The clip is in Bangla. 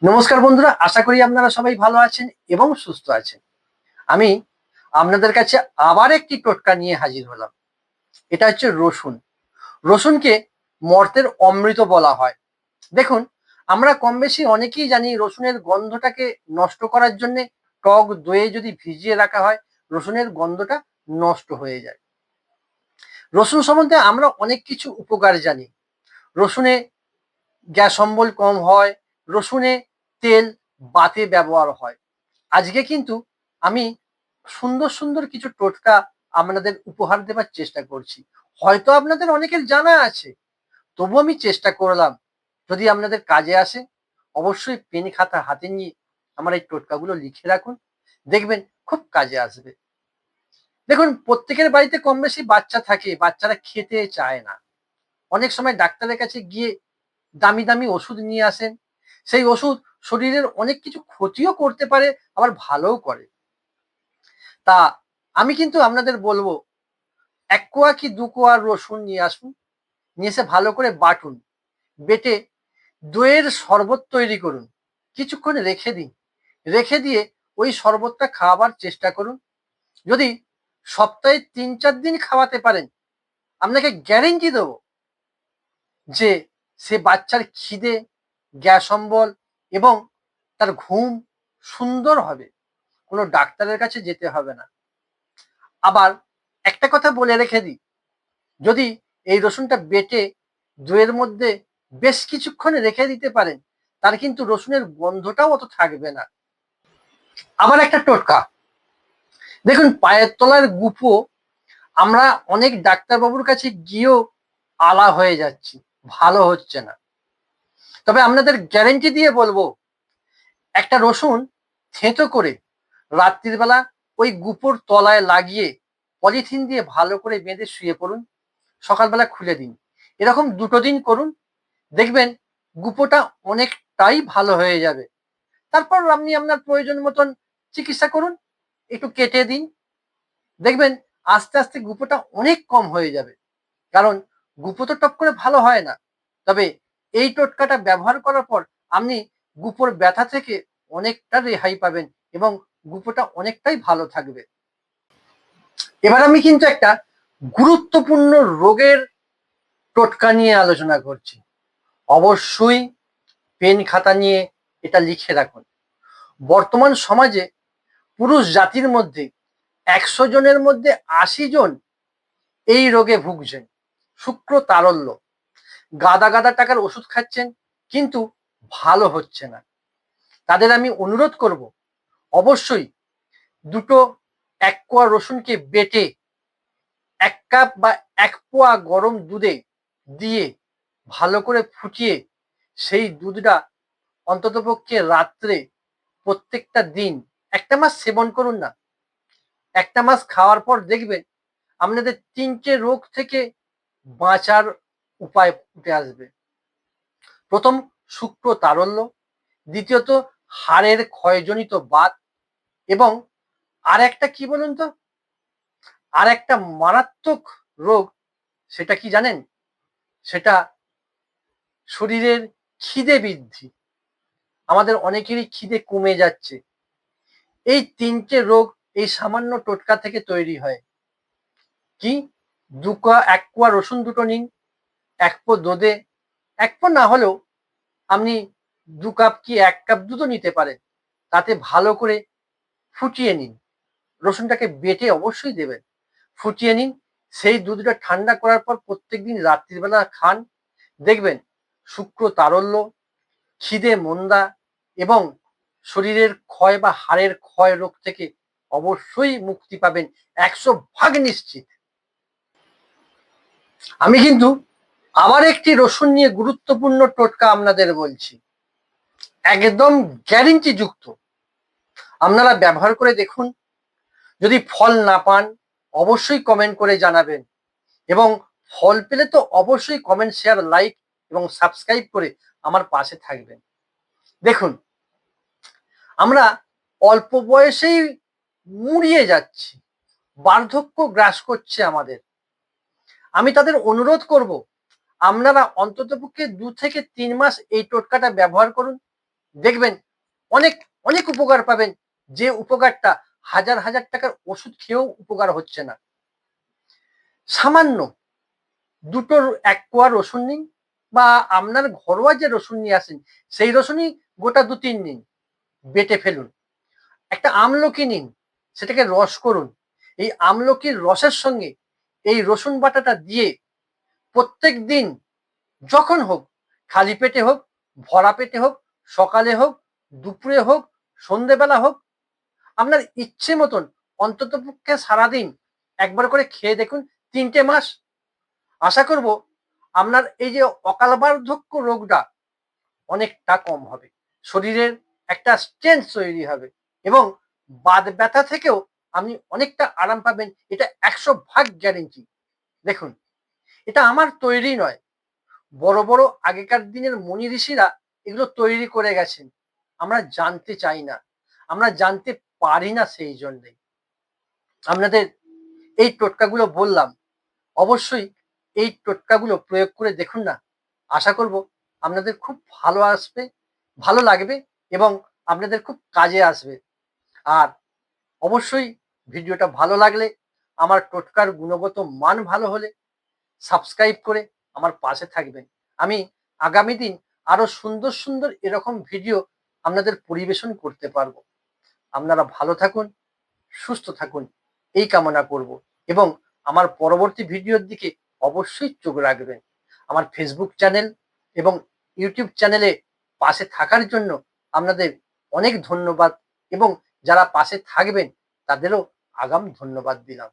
নমস্কার বন্ধুরা, আশা করি আপনারা সবাই ভালো আছেন এবং সুস্থ আছেন। আমি আপনাদের কাছে আবার একটি টোটকা নিয়ে হাজির হলাম। এটা হচ্ছে রসুন। রসুনকে মর্তের অমৃত বলা হয়। দেখুন, আমরা কম বেশি অনেকেই জানি রসুনের গন্ধটাকে নষ্ট করার জন্য টক দইয়ে যদি ভিজিয়ে রাখা হয়, রসুনের গন্ধটা নষ্ট হয়ে যায়। রসুন সম্বন্ধে আমরা অনেক কিছু উপকার জানি। রসুনে গ্যাস অম্বল কম হয়, রসুনে তেল বাতে ব্যবহার হয়। আজকে কিন্তু আমি সুন্দর সুন্দর কিছু টোটকা আপনাদের উপহার দেবার চেষ্টা করছি। হয়তো আপনাদের অনেকের জানা আছে, তবু আমি চেষ্টা করলাম। যদি আপনাদের কাজে আসে, অবশ্যই পেন খাতা হাতে নিয়ে আমার এই টোটকাগুলো লিখে রাখুন, দেখবেন খুব কাজে আসবে। দেখুন, প্রত্যেকের বাড়িতে কম বেশি বাচ্চা থাকে, বাচ্চারা খেতে চায় না। অনেক সময় ডাক্তারের কাছে গিয়ে দামি দামি ওষুধ নিয়ে আসেন। সেই ওষুধ শরীরের অনেক কিছু ক্ষতিও করতে পারে, আবার ভালোও করে। তা আমি কিন্তু আপনাদের বলবো, ১ কোয়া কি ২ কোয়া রসুন নিয়ে আসুন। নিয়ে এসে ভালো করে বাটুন। বেটে দইয়ের শরবত তৈরি করুন। কিছুক্ষণ রেখে দিন। রেখে দিয়ে ওই শরবতটা খাওয়াবার চেষ্টা করুন। যদি সপ্তাহে ৩-৪ দিন খাওয়াতে পারেন, আপনাকে গ্যারেন্টি দেবো যে সে বাচ্চার খিদে, গ্যাস অম্বল এবং তার ঘুম সুন্দর হবে। কোনো ডাক্তারের কাছে যেতে হবে না। আবার একটা কথা বলে রেখে দিই, যদি এই রসুনটা বেটে দইয়ের মধ্যে বেশ কিছুক্ষণ রেখে দিতে পারেন, তার কিন্তু রসুনের গন্ধটাও অত থাকবে না। আবার একটা টোটকা, দেখুন, পায়ের তলার গুঁফো আমরা অনেক ডাক্তারবাবুর কাছে গিয়েও আলা হয়ে যাচ্ছি, ভালো হচ্ছে না। তবে আপনাদের গ্যারেন্টি দিয়ে বলবো, একটা রসুন থেঁতো করে রাত্রির বেলা ওই গুঁফোর তলায় লাগিয়ে পলিথিন দিয়ে ভালো করে বেঁধে শুয়ে পড়ুন, সকালবেলা খুলে দিন। এরকম ২ দিন করুন, দেখবেন গুঁফোটা অনেকটাই ভালো হয়ে যাবে। তারপর আপনি আপনার প্রয়োজন মতন চিকিৎসা করুন, একটু কেটে দিন, দেখবেন আস্তে আস্তে গুঁফোটা অনেক কম হয়ে যাবে। কারণ গুঁফো তো টপ করে ভালো হয় না। তবে এই টোটকাটা ব্যবহার করার পর আপনি গুঁফোর ব্যথা থেকে অনেকটা রেহাই পাবেন এবং গুঁফোটা অনেকটাই ভালো থাকবে। এবার আমি কিন্তু একটা গুরুত্বপূর্ণ রোগের টোটকা নিয়ে আলোচনা করছি। অবশ্যই পেন খাতা নিয়ে এটা লিখে রাখুন। বর্তমান সমাজে পুরুষ জাতির মধ্যে ১০০ জনের মধ্যে ৮০ জন এই রোগে ভুগছেন। শুক্র তারল্য। গাদা গাদা টাকার ওষুধ খাচ্ছেন, কিন্তু ভালো হচ্ছে না। তাদের আমি অনুরোধ করব, অবশ্যই দুটো ১ কোয়া রসুনকে বেটে ১ কাপ বা ১ পোয়া গরম দুধে দিয়ে ভালো করে ফুটিয়ে সেই দুধটা অন্ততপক্ষে রাত্রে প্রত্যেকটা দিন ১টা মাস সেবন করুন না। ১টা মাস খাওয়ার পর দেখবেন আপনাদের ৩টে রোগ থেকে বাঁচার উপায় উঠে আসবে। প্রথম, শুক্র তারল্য। দ্বিতীয়ত, হাড়ের ক্ষয়জনিত বাত। এবং আরেকটা কি বলুন তো? আরেকটা মারাত্মক রোগ, সেটা কি জানেন? সেটা শরীরের খিদে বৃদ্ধি। আমাদের অনেকেরই খিদে কমে যাচ্ছে। এই ৩টে রোগ এই সামান্য টোটকা থেকে তৈরি হয়। কি? ১ কোয়া রসুন দুটো নিন, ১ পো দধে, ১ পো না হলেও আপনি ২ কাপ কি ১ কাপ দুধও নিতে পারেন। তাতে ভালো করে ফুটিয়ে নিন। রসুনটাকে বেটে অবশ্যই দেবেন। ফুটিয়ে নিন। সেই দুধটা ঠান্ডা করার পর প্রত্যেকদিন রাত্রিবেলা খান। দেখবেন শুক্র তারল্য, খিদে মন্দা এবং শরীরের ক্ষয় বা হাড়ের ক্ষয় রোগ থেকে অবশ্যই মুক্তি পাবেন, ১০০% নিশ্চিত। আমি কিন্তু আবার একটি রসুন নিয়ে গুরুত্বপূর্ণ টোটকা আপনাদের বলছি, একদম গ্যারেন্টি যুক্ত। আপনারা ব্যবহার করে দেখুন। যদি ফল না পান, অবশ্যই কমেন্ট করে জানাবেন এবং ফল পেলে তো অবশ্যই কমেন্ট, শেয়ার, লাইক এবং সাবস্ক্রাইব করে আমার পাশে থাকবেন। দেখুন, আমরা অল্প বয়সেই মুড়িয়ে যাচ্ছি, বার্ধক্য গ্রাস করছে আমাদের। আমি তাদের অনুরোধ করব, আপনারা অন্ততপক্ষে ২ থেকে ৩ মাস এই টোটকাটা ব্যবহার করুন। দেখবেন অনেক অনেক উপকার পাবেন, যে উপকারটা হাজার হাজার টাকার ওষুধ খেয়েও উপকার হচ্ছে না। সামান্য দুটো এক কোয়া রসুন নিন, বা আপনার ঘরোয়া যে রসুন নিয়ে আসেন সেই রসুনই গোটা ২-৩ নিন, বেটে ফেলুন। একটা আমলকি নিন, সেটাকে রস করুন। এই আমলকির রসের সঙ্গে এই রসুন বাটাটা দিয়ে প্রত্যেক দিন যখন হোক, খালি পেটে হোক, ভরা পেটে হোক, সকালে হোক, দুপুরে হোক, সন্ধেবেলা হোক, আপনার ইচ্ছে মতন অন্ততপক্ষে সারাদিন একবার করে খেয়ে দেখুন ৩টে মাস। আশা করব আপনার এই যে অকাল বার্ধক্য রোগটা অনেকটা কম হবে। শরীরের একটা স্ট্রেংথ তৈরি হবে এবং বাত ব্যথা থেকেও আপনি অনেকটা আরাম পাবেন। এটা ১০০% গ্যারেন্টি। দেখুন, এটা আমার তৈরি নয়। বড়, বড় আগেকার দিনের মুনি ঋষিরা এগুলো তৈরি করে গেছেন। আমরা জানতে চাই না। আমরা জানতে পারি না, সেই জন্যেই আপনাদের এই টোটকাগুলো বললাম। অবশ্যই এই টোটকাগুলো প্রয়োগ করে দেখুন না। আশা করব আপনাদের খুব ভালো আসবে, ভালো লাগবে এবং আপনাদের খুব কাজে আসবে। আর অবশ্যই ভিডিওটা ভালো লাগলে, আমার টোটকার গুণগত মান ভালো হলে সাবস্ক্রাইব করে আমার পাশে থাকবেন। আমি আগামী দিন আরো সুন্দর, সুন্দর এরকম ভিডিও আপনাদের পরিবেশন করতে পারবো। আপনারা ভালো থাকুন, সুস্থ থাকুন, এই কামনা করব এবং আমার পরবর্তী ভিডিওর দিকে অবশ্যই চোখ রাখবেন। আমার ফেসবুক চ্যানেল এবং ইউটিউব চ্যানেলে পাশে থাকার জন্য আপনাদের অনেক ধন্যবাদ এবং যারা পাশে থাকবেন তাদেরও আগাম ধন্যবাদ দিলাম।